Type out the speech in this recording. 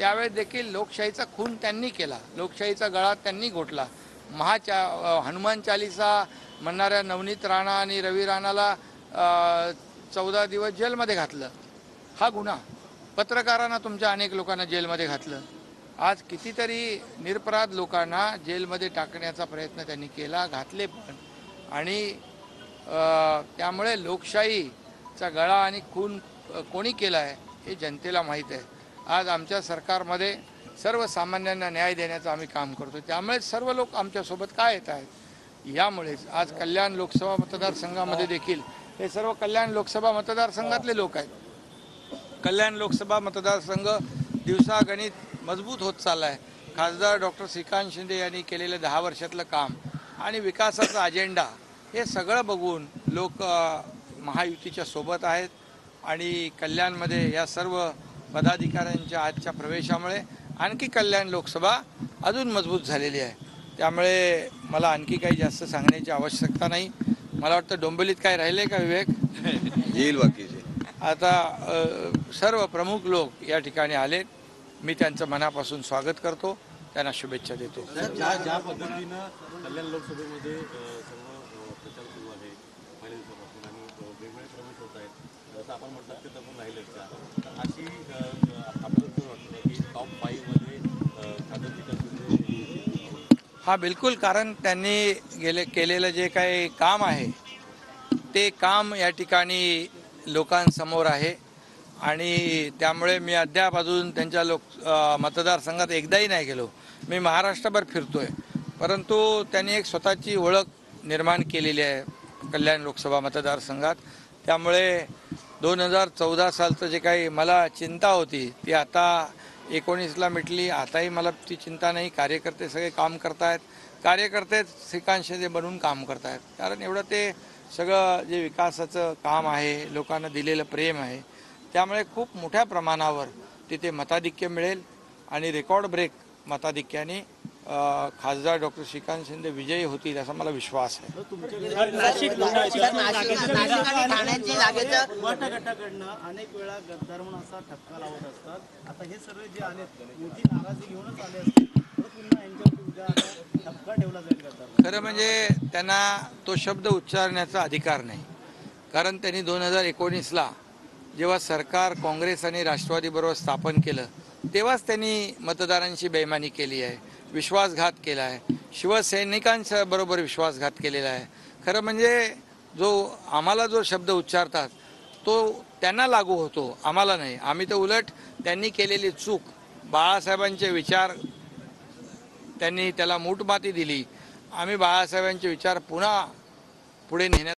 त्यावेळेस देखील लोकशाहीचा खून त्यांनी केला, लोकशाहीचा गळा त्यांनी घोटला. हनुमान चालीसा म्हणणाऱ्या नवनीत राणा आणि रवी राणाला 14 दिवस जेलमध्ये घातलं. हा गुन्हा. पत्रकारांना तुमच्या अनेक लोकांना जेलमध्ये घातलं. आज कितीतरी निरपराध लोकांना जेलमध्ये टाकण्याचा प्रयत्न त्यांनी केला, घातले पण. आणि त्यामुळे लोकशाहीचा गळा आणि खून कोणी केला आहे हे जनतेला माहीत आहे. आज आमच्या सरकारमध्ये सर्वसामान्यांना न्याय देण्याचं आम्ही काम करतो. त्यामुळे सर्व लोक आमच्यासोबत का येत आहेत? यामुळेच आज कल्याण लोकसभा मतदारसंघामध्ये देखील हे सर्व कल्याण लोकसभा मतदारसंघातले लोक आहेत. कल्याण लोकसभा मतदारसंघ दिवसागणित मजबूत होत चालला आहे. खासदार डॉक्टर श्रीकांत शिंदे यांनी केलेलं 10 वर्षातलं काम आणि विकासाचा अजेंडा हे सगळं बघून लोक महायुतीच्या सोबत आहेत. आणि कल्याणमध्ये या सर्व पदाधिकाऱ्यांच्या आजच्या प्रवेशामुळे आणखी कल्याण लोकसभा अजून मजबूत झालेली आहे. त्यामुळे मला आणखी काही जास्त सांगण्याची आवश्यकता नाही. मला वाटतं डोंबिवलीत काय राहिले का विवेक? येईल बाकीचे. आता सर्व प्रमुख लोक या ठिकाणी आलेत. मी त्यांचं मनापासून स्वागत करतो, त्यांना शुभेच्छा देतो. ज्या पद्धतीनं कल्याण लोकसभेमध्ये सर्व प्रचार सुरू आहे पहिल्या दिवसापासून आणि वेगवेगळे प्रवेश होत आहेत, जसं आपण म्हणतात ते तसं राहिलेच का, तर अशी आपल्याला वाटतं की टॉप 5 मध्ये हा बिलकुल. कारण त्यांनी केलेलं जे काही काम आहे ते काम या ठिकाणी लोकांसमोर आहे. आणि त्यामुळे मी अद्याप अजून त्यांच्या मतदारसंघात एकदाही नाही गेलो. मी महाराष्ट्रभर फिरतोय, परंतु त्यांनी एक स्वतःची ओळख निर्माण केलेली आहे कल्याण लोकसभा मतदारसंघात. त्यामुळे 2014 सालचं जे काही मला चिंता होती ती आता 19ला मिटली. आताही मला ती चिंता नाही. कार्यकर्ते सगळे काम करतायत. कार्यकर्ते श्रीकांत शिंदे बनून काम करतायत. कारण एवढं ते सगळं जे विकासाचं काम आहे, लोकांना दिलेलं प्रेम आहे, त्यामुळे खूप मोठ्या प्रमाणावर तिथे मताधिक्य मिळेल आणि रेकॉर्ड ब्रेक मताधिक्याने खासदार डॉक्टर श्रीकांत शिंदे विजयी होतील असा मला विश्वास आहे. अनेक वेळा गद्दार म्हणून असा ठपका लावत असतात. आता हे सर्व जे आले मोठी नाराजी घेऊनच आले असते, पुन्हा यांच्यावरती उद्या ठपका ठेवला जाईल गद्दार. खरं म्हणजे त्यांना तो शब्द उच्चारण्याचा अधिकार नाही. कारण त्यांनी 2019ला जेव्हा सरकार काँग्रेस आणि राष्ट्रवादीबरोबर स्थापन केलं तेव्हाच त्यांनी मतदारांशी बेईमानी केली आहे, विश्वासघात केला आहे, शिवसैनिकांच्या बरोबर विश्वासघात केलेला आहे. खरं म्हणजे आम्हाला जो शब्द उच्चारतात तो त्यांना लागू होतो, आम्हाला नाही. आम्ही तर उलट त्यांनी केलेली चूक, बाळासाहेबांचे विचार त्यांनी त्याला मूठमाती दिली. आम्ही बाळासाहेबांचे विचार पुन्हा पुढे नेण्यात